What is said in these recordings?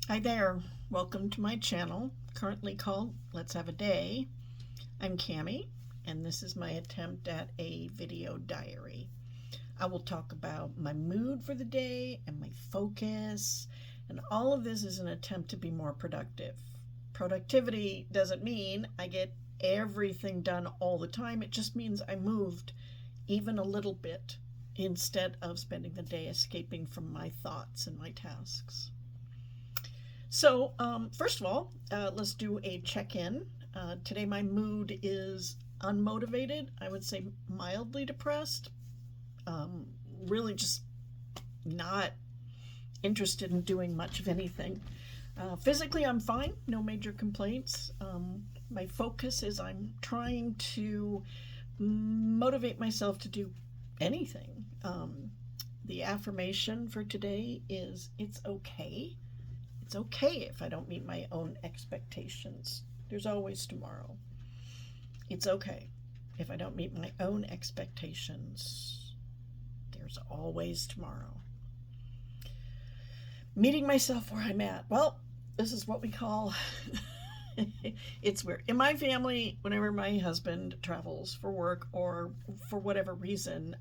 Hi there, welcome to my channel, currently called Let's Have a Day. I'm Cami, and this is my attempt at a video diary. I will talk about my mood for the day and my focus, and all of this is an attempt to be more productive. Productivity doesn't mean I get everything done all the time, it just means I moved even a little bit instead of spending the day escaping from my thoughts and my tasks. So, first of all, let's do a check in. Today, my mood is unmotivated. I would say mildly depressed. Um, really just not interested in doing much of anything. Physically, I'm fine, no major complaints. My focus is I'm trying to motivate myself to do anything. The affirmation for today is it's okay. It's okay if I don't meet my own expectations. There's always tomorrow. It's okay if I don't meet my own expectations. There's always tomorrow. Meeting myself where I'm at. Well, this is what we call it's weird. In my family, whenever my husband travels for work or for whatever reason,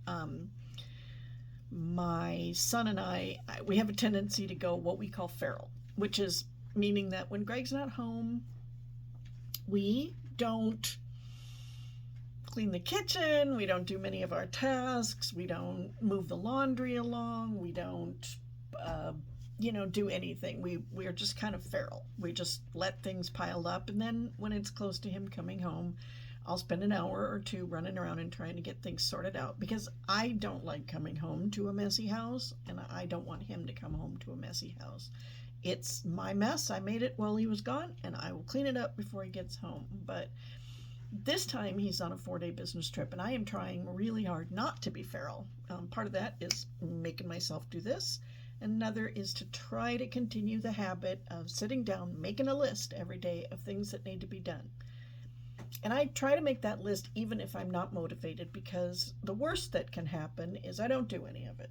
my son and we have a tendency to go what we call feral, which is meaning that when Greg's not home, we don't clean the kitchen, we don't do many of our tasks, we don't move the laundry along, we don't, do anything. We're just kind of feral. We just let things pile up, and then when it's close to him coming home, I'll spend an hour or two running around and trying to get things sorted out because I don't like coming home to a messy house, and I don't want him to come home to a messy house. It's my mess. I made it while he was gone, and I will clean it up before he gets home. But this time he's on a 4-day business trip, and I am trying really hard not to be feral. Part of that is making myself do this. Another is to try to continue the habit of sitting down, making a list every day of things that need to be done. And I try to make that list even if I'm not motivated, because the worst that can happen is I don't do any of it.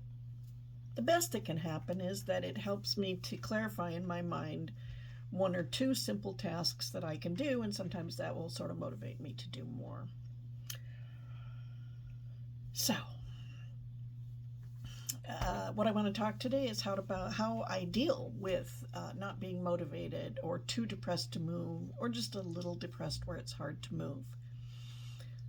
The best that can happen is that it helps me to clarify in my mind one or two simple tasks that I can do, and sometimes that will sort of motivate me to do more. So, what I want to talk today is how I deal with not being motivated or too depressed to move, or just a little depressed where it's hard to move.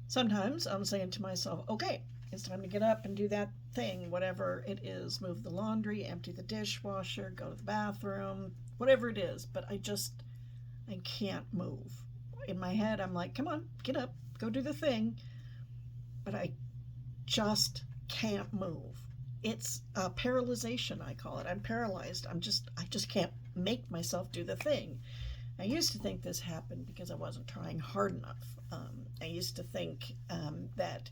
Sometimes I'm saying to myself, okay, it's time to get up and do that thing, whatever it is, move the laundry, empty the dishwasher, go to the bathroom, whatever it is, but I can't move. In my head, I'm like, come on, get up, go do the thing, but I just can't move. It's a paralyzation, I call it. I'm paralyzed. I just can't make myself do the thing. I used to think this happened because I wasn't trying hard enough. I used to think that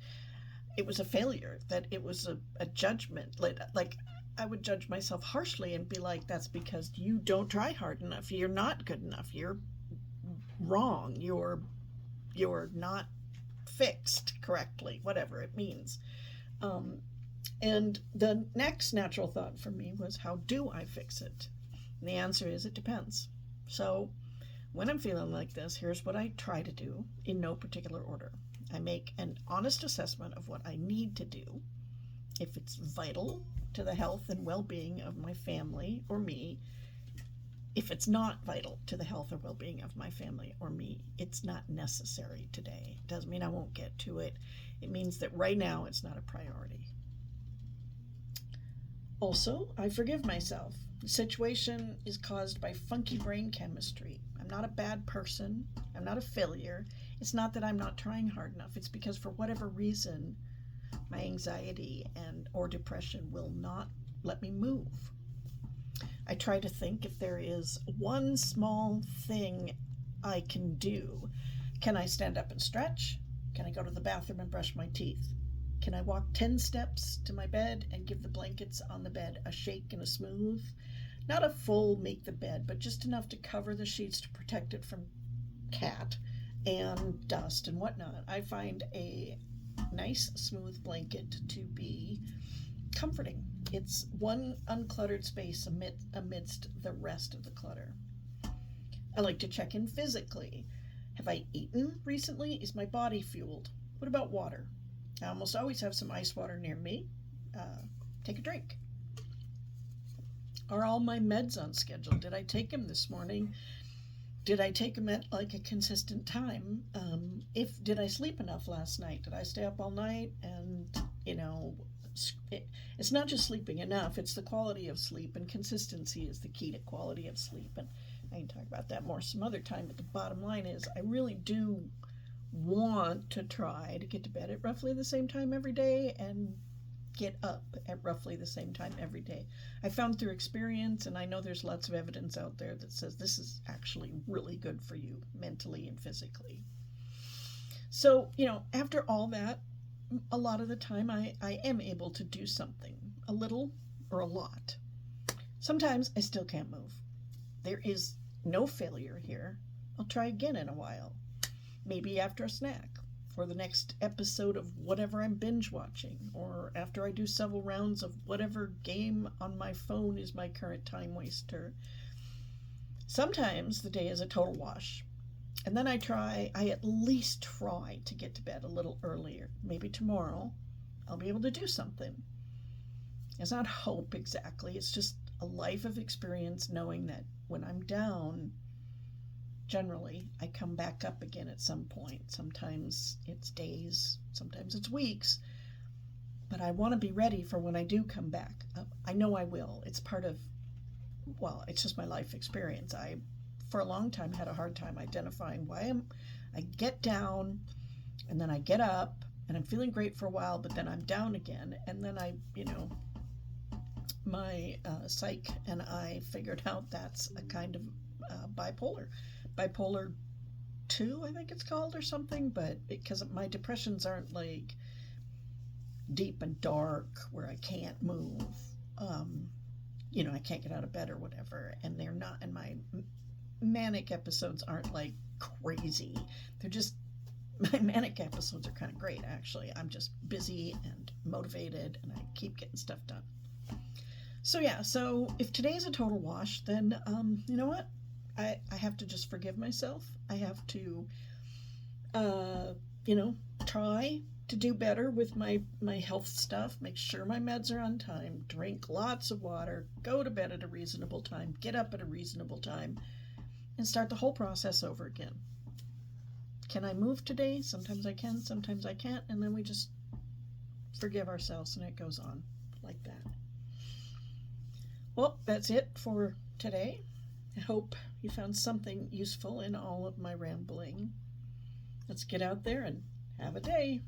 it was a failure, that it was a judgment. Like I would judge myself harshly and be like, that's because you don't try hard enough. You're not good enough. You're wrong. You're not fixed correctly, whatever it means. And the next natural thought for me was, how do I fix it? And the answer is, it depends. So when I'm feeling like this, here's what I try to do in no particular order. I make an honest assessment of what I need to do. If it's vital to the health and well-being of my family or me, if it's not vital to the health or well-being of my family or me, it's not necessary today. It doesn't mean I won't get to it. It means that right now it's not a priority. Also, I forgive myself. The situation is caused by funky brain chemistry. I'm not a bad person. I'm not a failure. It's not that I'm not trying hard enough. It's because for whatever reason, my anxiety or depression will not let me move. I try to think if there is one small thing I can do. Can I stand up and stretch? Can I go to the bathroom and brush my teeth? Can I walk 10 steps to my bed and give the blankets on the bed a shake and a smooth? Not a full make the bed, but just enough to cover the sheets to protect it from cat and dust and whatnot. I find a nice smooth blanket to be comforting. it's one uncluttered space amidst the rest of the clutter. I like to check in physically. Have I eaten recently? Is my body fueled? What about water? I almost always have some ice water near me. Take a drink. Are all my meds on schedule? Did I take them this morning? Did I take them at like a consistent time? Did I sleep enough last night? Did I stay up all night? And, it's not just sleeping enough, it's the quality of sleep, and consistency is the key to quality of sleep. And I can talk about that more some other time, but the bottom line is I really do want to try to get to bed at roughly the same time every day and get up at roughly the same time every day. I found through experience, and I know there's lots of evidence out there that says this is actually really good for you mentally and physically. So, after all that, a lot of the time I am able to do something, a little or a lot. Sometimes I still can't move. There is no failure here. I'll try again in a while, maybe after a snack, for the next episode of whatever I'm binge watching, or after I do several rounds of whatever game on my phone is my current time waster. Sometimes the day is a total wash, and then I at least try to get to bed a little earlier. Maybe tomorrow I'll be able to do something. It's not hope exactly, it's just a life of experience knowing that when I'm down, generally, I come back up again at some point. Sometimes it's days, sometimes it's weeks, but I want to be ready for when I do come back up. I know I will. It's it's just my life experience. I, for a long time, had a hard time identifying why I get down, and then I get up, and I'm feeling great for a while, but then I'm down again, and then my psych and I figured out that's a kind of bipolar 2, I think it's called, or something, but because my depressions aren't like deep and dark where I can't move, I can't get out of bed or whatever, and they're not, and my manic episodes aren't like crazy. They're just, my manic episodes are kind of great, actually. I'm just busy and motivated, and I keep getting stuff done. So if today's a total wash, then you know what? I have to just forgive myself. I have to, try to do better with my health stuff, make sure my meds are on time, drink lots of water, go to bed at a reasonable time, get up at a reasonable time, and start the whole process over again. Can I move today? Sometimes I can, sometimes I can't, and then we just forgive ourselves, and it goes on like that. Well, that's it for today. I hope you found something useful in all of my rambling. Let's get out there and have a day.